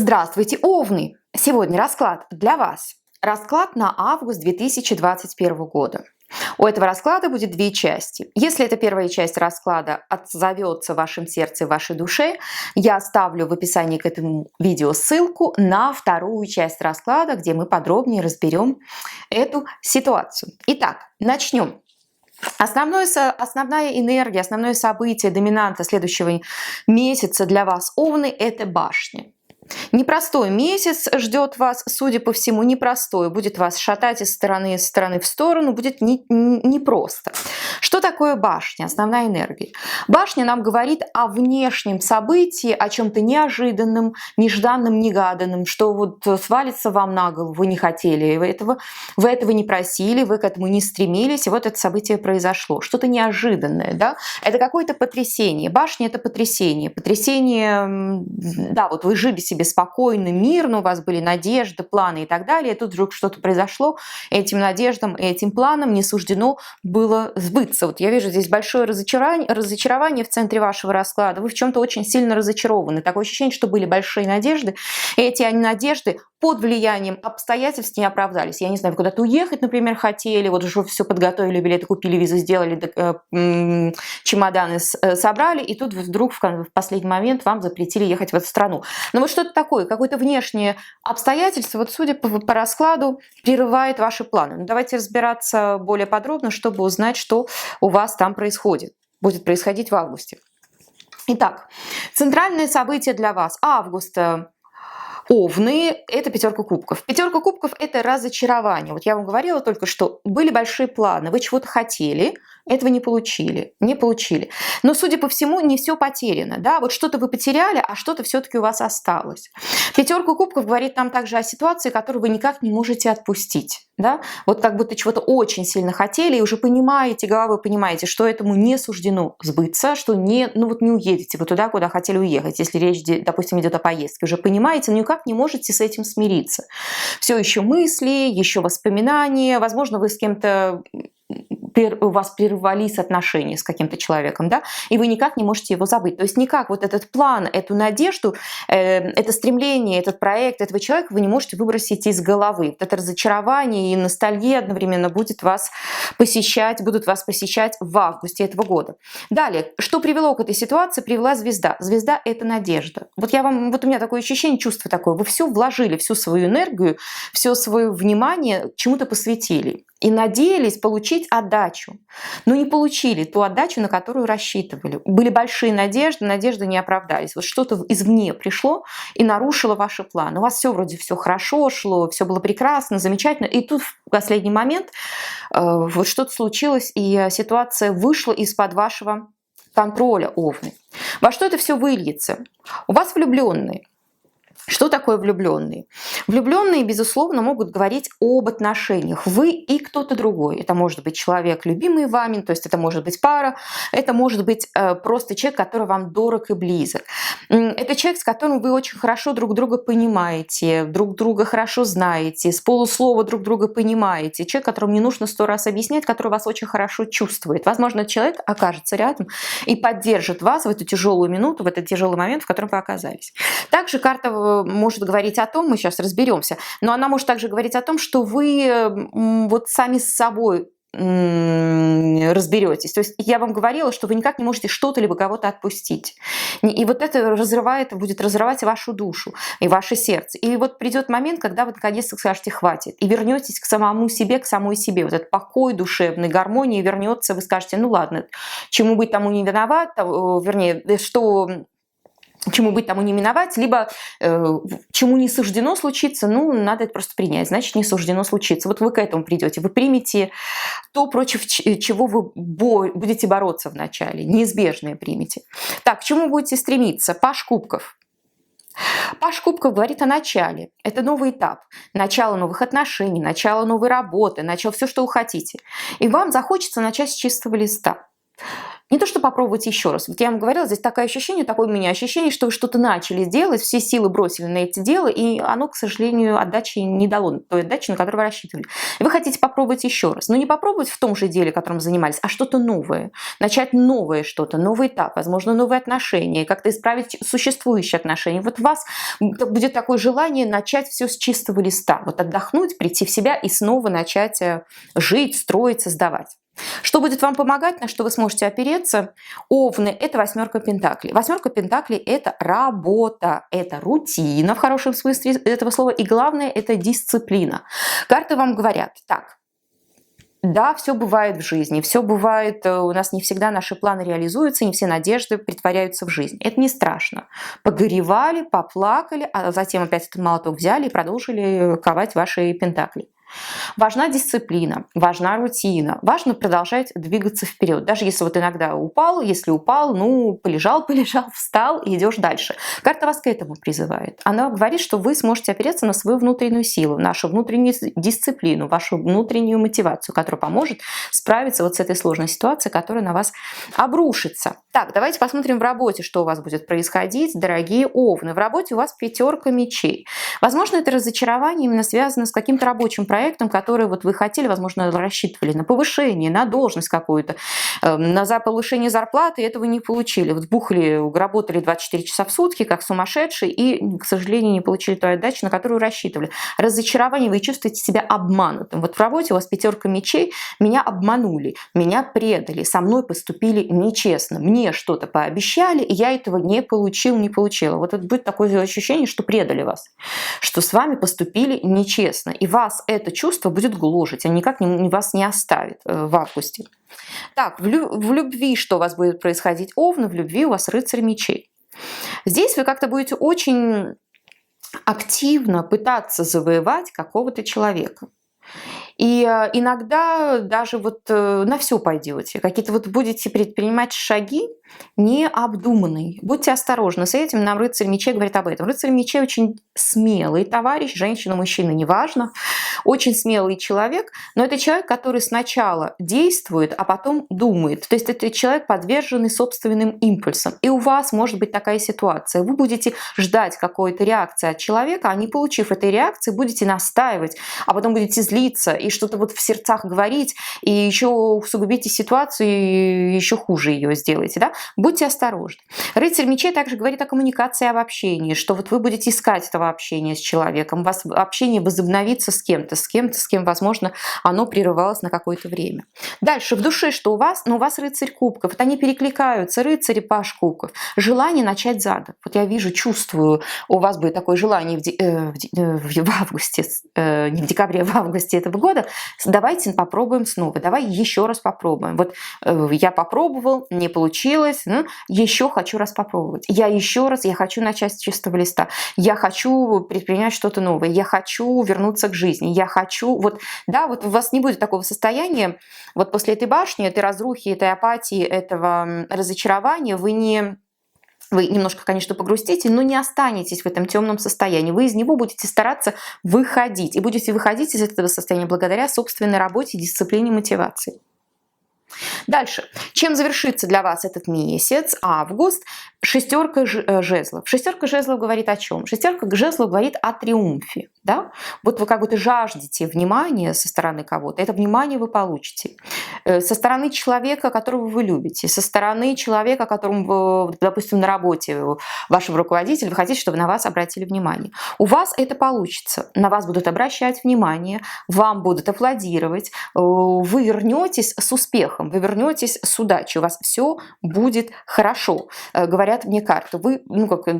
Здравствуйте, Овны! Сегодня расклад для вас. Расклад на август 2021 года. У этого расклада будет две части. Если это первая часть расклада отзовется в вашем сердце, в вашей душе, я оставлю в описании к этому видео ссылку на вторую часть расклада, где мы подробнее разберем эту ситуацию. Итак, начнем. Основная энергия, основное событие, доминанта следующего месяца для вас, Овны, это башня. Непростой месяц ждет вас, судя по всему, непростой. Будет вас шатать из стороны в сторону, будет непросто. Что такое башня, основная энергия? Башня нам говорит о внешнем событии, о чем-то неожиданном, нежданном, негаданном, что вот свалится вам на голову, вы не хотели вы этого не просили, вы к этому не стремились, и вот это событие произошло. Что-то неожиданное, да? Это какое-то потрясение. Башня – это потрясение. Потрясение, да, вот вы жили себе спокойно, мирно, у вас были надежды, планы и так далее, и тут вдруг что-то произошло, этим надеждам и этим планам не суждено было сбыться. Вот я вижу здесь большое разочарование в центре вашего расклада, вы в чем-то очень сильно разочарованы. Такое ощущение, что были большие надежды, и эти надежды под влиянием обстоятельств не оправдались. Я не знаю, вы куда-то уехать, например, хотели, вот уже все подготовили, билеты купили, визу сделали, чемоданы собрали, и тут вдруг в последний момент вам запретили ехать в эту страну. Но вот что-то такое, какое-то внешнее обстоятельство, вот судя по раскладу, прерывает ваши планы. Но давайте разбираться более подробно, чтобы узнать, что у вас там будет происходить в августе. Итак, центральное событие для вас августа. Овны – это пятерка кубков. Пятерка кубков – это разочарование. Вот я вам говорила только что, были большие планы, вы чего-то хотели, этого не получили. Но, судя по всему, не все потеряно. Да? Вот что-то вы потеряли, а что-то все-таки у вас осталось. Пятерка кубков говорит нам также о ситуации, которую вы никак не можете отпустить. Да? Вот как будто чего-то очень сильно хотели, и уже головой понимаете, что этому не суждено сбыться, что не уедете вы туда, куда хотели уехать. Если речь, допустим, идет о поездке, уже понимаете, но никак не можете с этим смириться. Все еще мысли, еще воспоминания, возможно, вы с кем-то у вас прервались отношения с каким-то человеком, да, и вы никак не можете его забыть. То есть никак вот этот план, эту надежду, это стремление, этот проект, этого человека вы не можете выбросить из головы. Вот это разочарование и ностальгия одновременно будут вас посещать в августе этого года. Далее, что привело к этой ситуации? Привела звезда. Звезда – это надежда. Вот у меня такое ощущение, чувство такое. Вы все вложили, всю свою энергию, все свое внимание чему-то посвятили. И надеялись получить отдачу, но не получили ту отдачу, на которую рассчитывали. Были большие надежды не оправдались. Вот что-то извне пришло и нарушило ваши планы. У вас вроде все хорошо шло, все было прекрасно, замечательно, и тут в последний момент вот что-то случилось, и ситуация вышла из-под вашего контроля, Овны. Во что это все выльется? У вас влюбленные. Что такое влюбленные? Влюбленные, безусловно, могут говорить об отношениях. Вы и кто-то другой. Это может быть человек, любимый вами, то есть это может быть пара, это может быть просто человек, который вам дорог и близок. Это человек, с которым вы очень хорошо друг друга понимаете, друг друга хорошо знаете, с полуслова друг друга понимаете. Человек, которому не нужно 100 раз объяснять, который вас очень хорошо чувствует. Возможно, человек окажется рядом и поддержит вас в эту тяжелую минуту, в этот тяжелый момент, в котором вы оказались. Также карта может говорить о том, мы сейчас разберемся, но она может также говорить о том, что вы вот сами с собой разберетесь. То есть я вам говорила, что вы никак не можете что-то либо кого-то отпустить. И вот это будет разрывать вашу душу и ваше сердце. И вот придет момент, когда вы наконец-то скажете «хватит», и вернетесь к самому себе, к самой себе. Вот этот покой душевной гармонии вернется, вы скажете «ну ладно, чему быть тому не виноват», чему быть тому не миновать, либо чему не суждено случиться, надо это просто принять, значит, не суждено случиться. Вот вы к этому придете, вы примете то, против чего вы будете бороться вначале, неизбежное примете. Так, к чему будете стремиться? Паж кубков. Паж кубков говорит о начале. Это новый этап. Начало новых отношений, начало новой работы, начало все, что вы хотите. И вам захочется начать с чистого листа. Не то, что попробовать еще раз. Вот я вам говорила, здесь такое у меня ощущение, что вы что-то начали делать, все силы бросили на эти дела, и оно, к сожалению, отдачи не дало, той отдачи, на которую вы рассчитывали. И вы хотите попробовать еще раз. Но не попробовать в том же деле, которым занимались, а что-то новое. Начать новое что-то, новый этап, возможно, новые отношения, как-то исправить существующие отношения. Вот у вас будет такое желание начать все с чистого листа. Вот отдохнуть, прийти в себя и снова начать жить, строить, создавать. Что будет вам помогать, на что вы сможете опереться? Овны – это 8 пентаклей. 8 пентаклей – это работа, это рутина в хорошем смысле этого слова, и главное – это дисциплина. Карты вам говорят, так, да, все бывает в жизни, все бывает, у нас не всегда наши планы реализуются, не все надежды притворяются в жизнь. Это не страшно. Погоревали, поплакали, а затем опять этот молоток взяли и продолжили ковать ваши пентакли. Важна дисциплина, важна рутина, важно продолжать двигаться вперед. Даже если вот иногда упал, если упал, ну, полежал, встал и идешь дальше. Карта вас к этому призывает. Она говорит, что вы сможете опереться на свою внутреннюю силу, нашу внутреннюю дисциплину, вашу внутреннюю мотивацию, которая поможет справиться вот с этой сложной ситуацией, которая на вас обрушится. Так, давайте посмотрим в работе, что у вас будет происходить, дорогие овны. В работе у вас 5 мечей. Возможно, это разочарование именно связано с каким-то рабочим проектом, который вот вы хотели, возможно, рассчитывали на повышение, на должность какую-то, на повышение зарплаты, и этого не получили. Вот бухали, работали 24 часа в сутки, как сумасшедшие, и, к сожалению, не получили той отдачи, на которую рассчитывали. Разочарование, вы чувствуете себя обманутым. Вот в работе у вас 5 мечей, меня обманули, меня предали, со мной поступили нечестно, мне что-то пообещали, и я этого не получил, не получила. Вот это будет такое ощущение, что предали вас, что с вами поступили нечестно, и вас это чувство будет гложить, а никак вас не оставит в августе. Так, в любви что у вас будет происходить, овны? В любви у вас рыцарь мечей. Здесь вы как-то будете очень активно пытаться завоевать какого-то человека. И иногда даже вот на все пойдете, какие-то вот будете предпринимать шаги необдуманные. Будьте осторожны с этим, нам рыцарь мечей говорит об этом. Рыцарь мечей очень смелый товарищ, женщина, мужчина, неважно, очень смелый человек, но это человек, который сначала действует, а потом думает. То есть это человек, подверженный собственным импульсам. И у вас может быть такая ситуация. Вы будете ждать какой-то реакции от человека, а не получив этой реакции, будете настаивать, а потом будете злиться и что-то вот в сердцах говорить, и еще усугубите ситуацию, и еще хуже ее сделаете. Да? Будьте осторожны. Рыцарь мечей также говорит о коммуникации, об общении, что вот вы будете искать этого общения с человеком, у вас общение возобновится с кем-то, с кем, возможно, оно прерывалось на какое-то время. Дальше, в душе что у вас? Ну, у вас рыцарь кубков, вот они перекликаются, рыцарь и паж кубков. Желание начать заново. Вот я вижу, чувствую, у вас будет такое желание в августе, не в декабре, а в августе этого года. Давайте попробуем снова, давай еще раз попробуем. Вот я попробовал, не получилось, еще хочу раз попробовать. Я хочу начать с чистого листа. Я хочу предпринять что-то новое. Я хочу вернуться к жизни. Я хочу, вот у вас не будет такого состояния, вот после этой башни, этой разрухи, этой апатии, этого разочарования, вы немножко, конечно, погрустите, но не останетесь в этом темном состоянии. Вы из него будете стараться выходить. И будете выходить из этого состояния благодаря собственной работе, дисциплине, мотивации. Дальше. Чем завершится для вас этот месяц, август? 6 жезлов. 6 жезлов говорит о чем? 6 жезлов говорит о триумфе. Да? Вот вы как будто жаждете внимания со стороны кого-то. Это внимание вы получите. Со стороны человека, которого вы любите. Со стороны человека, которому, допустим, на работе вашего руководителя, вы хотите, чтобы на вас обратили внимание. У вас это получится. На вас будут обращать внимание, вам будут аплодировать. Вы вернетесь с успехом, вы вернетесь с удачей. У вас все будет хорошо. Говорят мне карты. Вы,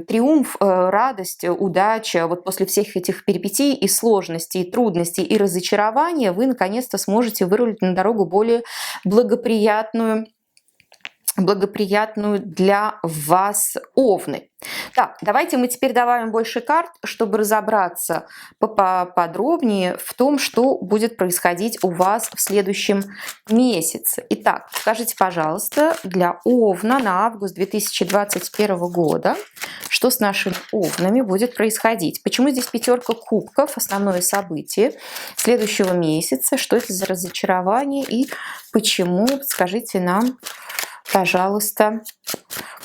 триумф, радость, удача. Вот после всех этих перипетий и сложностей, и трудностей, и разочарования вы наконец-то сможете вырулить на дорогу более благоприятную для вас, овны. Так, давайте мы теперь добавим больше карт, чтобы разобраться поподробнее в том, что будет происходить у вас в следующем месяце. Итак, скажите, пожалуйста, для овна на август 2021 года, что с нашими овнами будет происходить? Почему здесь 5 кубков, основное событие следующего месяца? Что это за разочарование и почему, скажите нам, пожалуйста,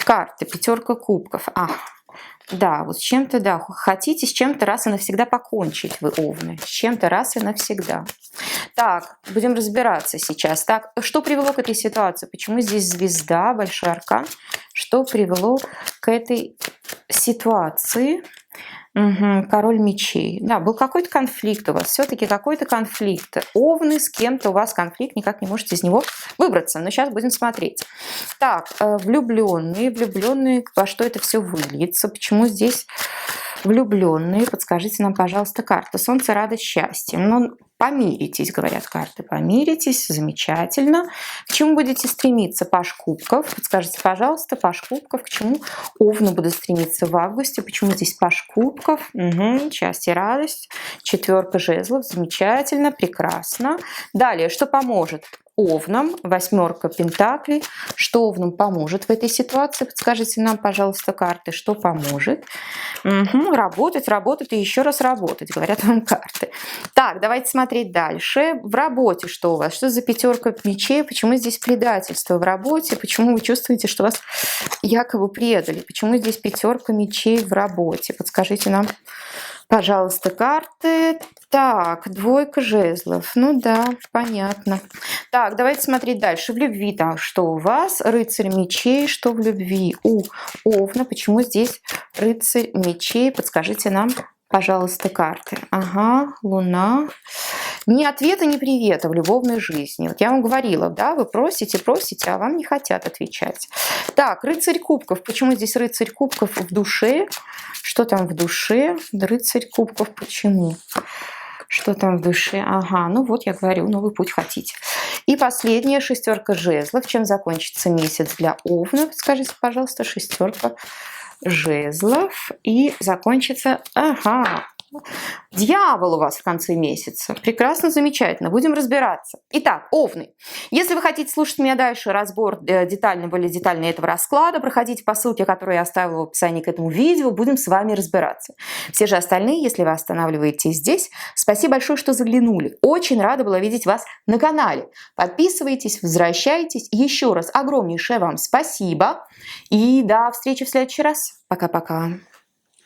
карты. Пятерка кубков. Да, вот с чем-то, да, хотите с чем-то раз и навсегда покончить вы, Овны. С чем-то раз и навсегда. Так, будем разбираться сейчас. Так, что привело к этой ситуации? Почему здесь звезда, большой аркан? Что привело к этой ситуации? Угу, король мечей. Да, был какой-то конфликт у вас. Все-таки какой-то конфликт. Овны, с кем-то у вас конфликт, никак не можете из него выбраться. Но сейчас будем смотреть. Так, влюбленные, во что это все выльется? Почему здесь влюбленные? Подскажите нам, пожалуйста, карта. Солнце, радость, счастье. Ну, помиритесь, говорят карты. Помиритесь, замечательно. К чему будете стремиться? Паж кубков. Подскажите, пожалуйста, паж кубков. К чему Овны будут стремиться в августе? Почему здесь паж кубков? Угу. Счастье, радость. Четверка жезлов. Замечательно, прекрасно. Далее, что поможет Овнам? Восьмерка пентаклей. Что Овнам поможет в этой ситуации? Подскажите нам, пожалуйста, карты, что поможет. Угу. Работать, работать и еще раз работать, говорят вам карты. Так, давайте смотреть дальше. В работе что у вас? Что за пятерка мечей? Почему здесь предательство в работе? Почему вы чувствуете, что вас якобы предали? Почему здесь пятерка мечей в работе? Подскажите нам, пожалуйста, карты. Так, двойка жезлов. Ну да, понятно. Так, давайте смотреть дальше. В любви там что у вас? Рыцарь мечей. Что в любви у Овна? Почему здесь рыцарь мечей? Подскажите нам, пожалуйста, карты. Ага, луна. Ни ответа, ни привета в любовной жизни. Вот я вам говорила, да, вы просите, а вам не хотят отвечать. Так, рыцарь кубков. Почему здесь рыцарь кубков в душе? Что там в душе? Рыцарь кубков почему? Что там в душе? Ага, ну вот я говорю, новый путь хотите. И последняя шестерка жезлов. Чем закончится месяц для Овна? Скажите, пожалуйста, шестерка жезлов. И закончится... Ага, дьявол у вас в конце месяца. Прекрасно, замечательно. Будем разбираться. Итак, Овны. Если вы хотите слушать меня дальше, разбор более детальный этого расклада, проходите по ссылке, которую я оставила в описании к этому видео. Будем с вами разбираться. Все же остальные, если вы останавливаетесь здесь, спасибо большое, что заглянули. Очень рада была видеть вас на канале. Подписывайтесь, возвращайтесь. Еще раз огромнейшее вам спасибо. И до встречи в следующий раз. Пока-пока.